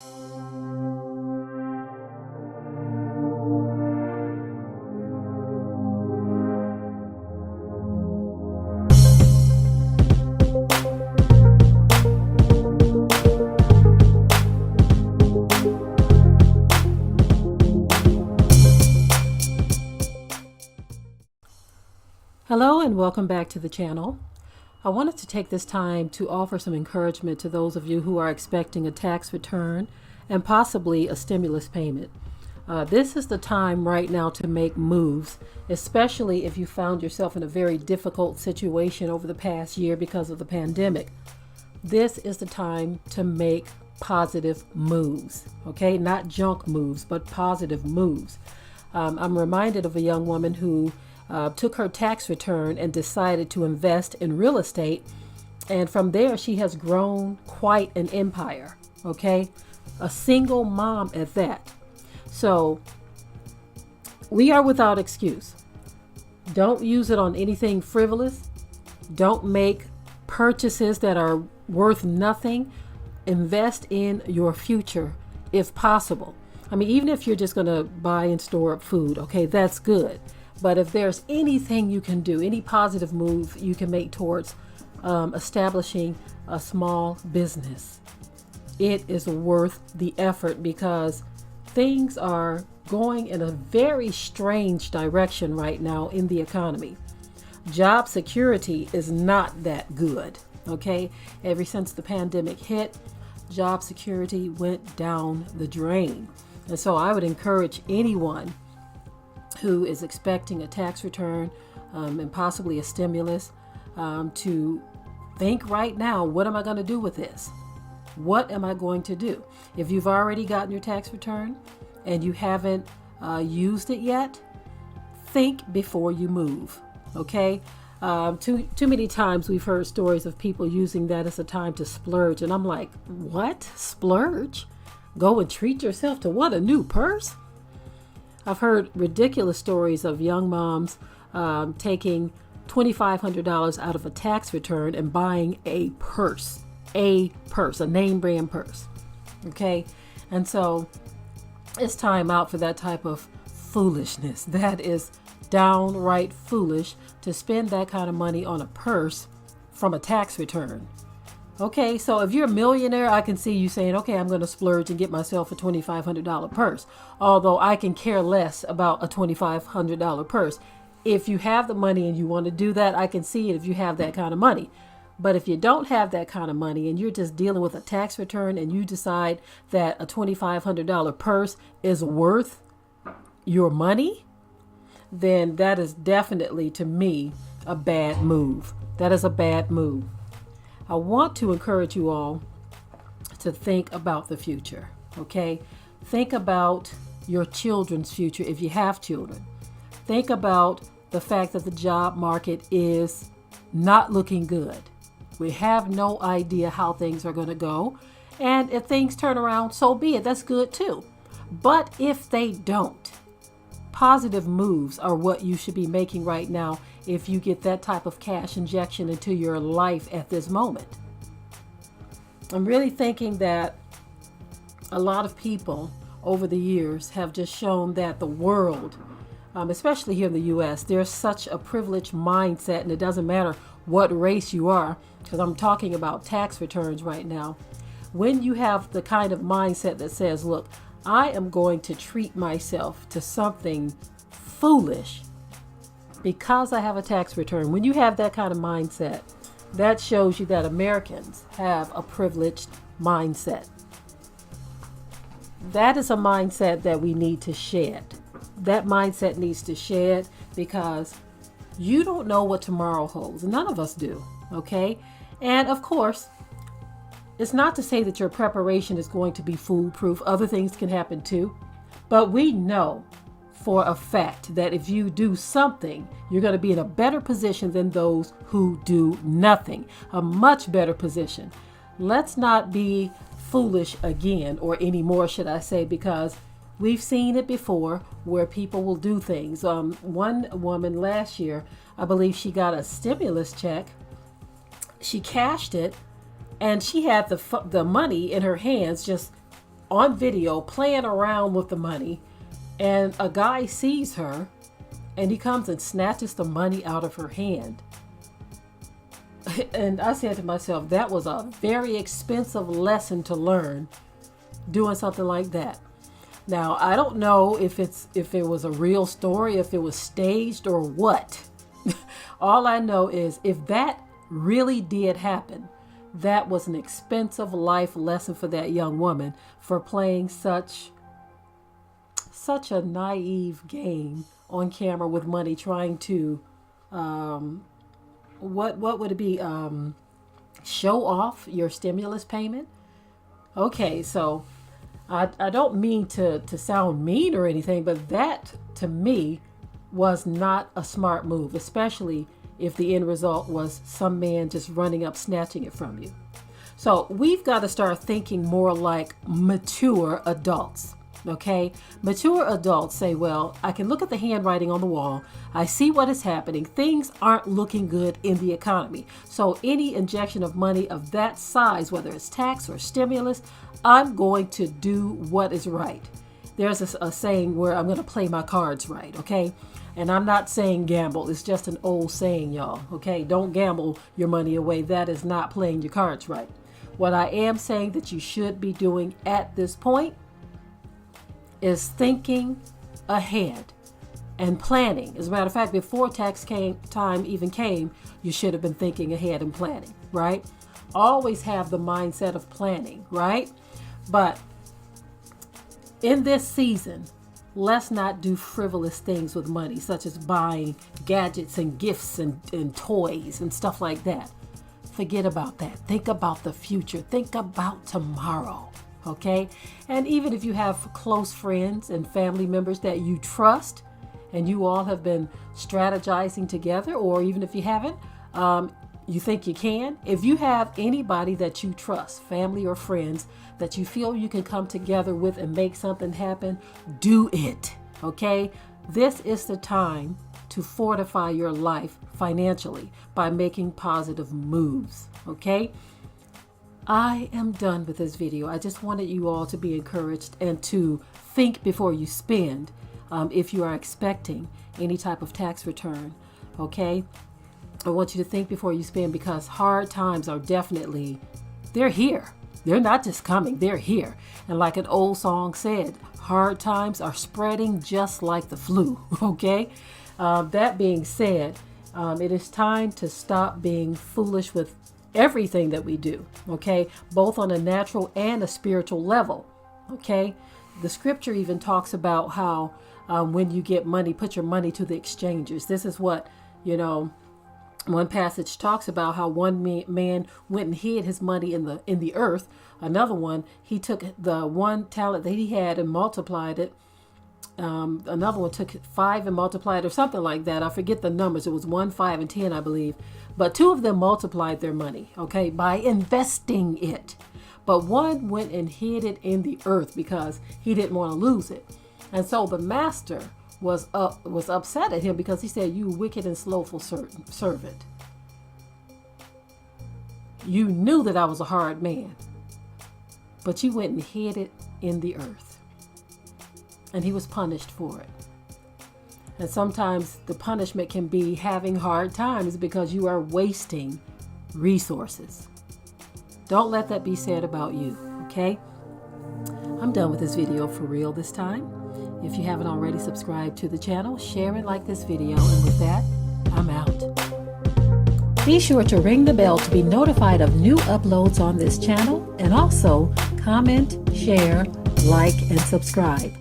Hello and welcome back to the channel. I wanted to take this time to offer some encouragement to those of you who are expecting a tax return and possibly a stimulus payment. This is the time right now to make moves, especially if you found yourself in a very difficult situation over the past year because of the pandemic. This is the time to make positive moves, okay? Not junk moves, but positive moves. I'm reminded of a young woman who took her tax return and decided to invest in real estate. And from there, she has grown quite an empire, okay? A single mom at that. So we are without excuse. Don't use it on anything frivolous. Don't make purchases that are worth nothing. Invest in your future if possible. I mean, even if you're just going to buy and store up food, okay, that's good. But if there's anything you can do, any positive move you can make towards establishing a small business, it is worth the effort because things are going in a very strange direction right now in the economy. Job security is not that good, okay? Ever since the pandemic hit, job security went down the drain. And so I would encourage anyone who is expecting a tax return and possibly a stimulus to think right now, what am I going to do with this? What am I going to do? If you've already gotten your tax return and you haven't used it yet, think before you move, okay? Too many times we've heard stories of people using that as a time to splurge. And I'm like, what? Splurge? Go and treat yourself to what? A new purse? I've heard ridiculous stories of young moms taking $2,500 out of a tax return and buying a name brand purse. Okay. And so it's time out for that type of foolishness. That is downright foolish to spend that kind of money on a purse from a tax return. Okay, so if you're a millionaire, I can see you saying, okay, I'm going to splurge and get myself a $2,500 purse. Although I can care less about a $2,500 purse. If you have the money and you want to do that, I can see it if you have that kind of money. But if you don't have that kind of money and you're just dealing with a tax return and you decide that a $2,500 purse is worth your money, then that is definitely, to me, a bad move. That is a bad move. I want to encourage you all to think about the future, okay? Think about your children's future if you have children. Think about the fact that the job market is not looking good. We have no idea how things are going to go. And if things turn around, so be it. That's good too. But if they don't, positive moves are what you should be making right now if you get that type of cash injection into your life at this moment. I'm really thinking that a lot of people over the years have just shown that the world, especially here in the U.S., there's such a privileged mindset, and it doesn't matter what race you are, because I'm talking about tax returns right now. When you have the kind of mindset that says, look, I am going to treat myself to something foolish because I have a tax return. When you have that kind of mindset, that shows you that Americans have a privileged mindset. That is a mindset that we need to shed. That mindset needs to shed because you don't know what tomorrow holds. None of us do, okay? And of course, it's not to say that your preparation is going to be foolproof. Other things can happen too. But we know for a fact that if you do something, you're going to be in a better position than those who do nothing. A much better position. Let's not be foolish again, or anymore, should I say, because we've seen it before where people will do things. One woman last year, I believe she got a stimulus check. She cashed it, and she had the money in her hands just on video playing around with the money, and a guy sees her and he comes and snatches the money out of her hand. And I said to myself, that was a very expensive lesson to learn doing something like that. Now, I don't know if it was a real story, if it was staged or what. All I know is if that really did happen, that was an expensive life lesson for that young woman for playing such a naive game on camera with money, trying to what would it be, show off your stimulus payment. Okay, so I don't mean to sound mean or anything, but that to me was not a smart move, especially if the end result was some man just running up snatching it from you. So we've got to start thinking more like mature adults. Okay, mature adults say, well, I can look at the handwriting on the wall. I see what is happening. Things aren't looking good in the economy. So any injection of money of that size, whether it's tax or stimulus, I'm going to do what is right. There's a saying where I'm going to play my cards right. Okay. And I'm not saying gamble. It's just an old saying, y'all. Okay. Don't gamble your money away. That is not playing your cards right. What I am saying that you should be doing at this point is thinking ahead and planning. As a matter of fact, before tax time even came, you should have been thinking ahead and planning, right? Always have the mindset of planning, right? But in this season, let's not do frivolous things with money, such as buying gadgets and gifts and toys and stuff like that. Forget about that. Think about the future. Think about tomorrow. Okay. And even if you have close friends and family members that you trust and you all have been strategizing together, or even if you haven't, you think you can. If you have anybody that you trust, family or friends, that you feel you can come together with and make something happen, do it. Okay. This is the time to fortify your life financially by making positive moves. Okay. I am done with this video. I just wanted you all to be encouraged and to think before you spend if you are expecting any type of tax return. Okay. I want you to think before you spend, because hard times are definitely, they're here. They're not just coming, they're here. And like an old song said, hard times are spreading just like the flu. Okay. That being said, it is time to stop being foolish with everything that we do, okay, both on a natural and a spiritual level. Okay, the scripture even talks about how when you get money, put your money to the exchangers. This is what, one passage talks about how one man went and hid his money in the earth. Another one, he took the one talent that he had and multiplied it. Another one took 5 and multiplied, or something like that. I forget the numbers. It was 1, 5, and 10, I believe. But 2 of them multiplied their money, okay, by investing it. But one went and hid it in the earth because he didn't want to lose it. And so the master was upset at him because he said, "You wicked and slothful servant. You knew that I was a hard man, but you went and hid it in the earth." And he was punished for it. And sometimes the punishment can be having hard times because you are wasting resources. Don't let that be said about you, okay? I'm done with this video for real this time. If you haven't already subscribed to the channel, share and like this video. And with that, I'm out. Be sure to ring the bell to be notified of new uploads on this channel, and also comment, share, like, and subscribe.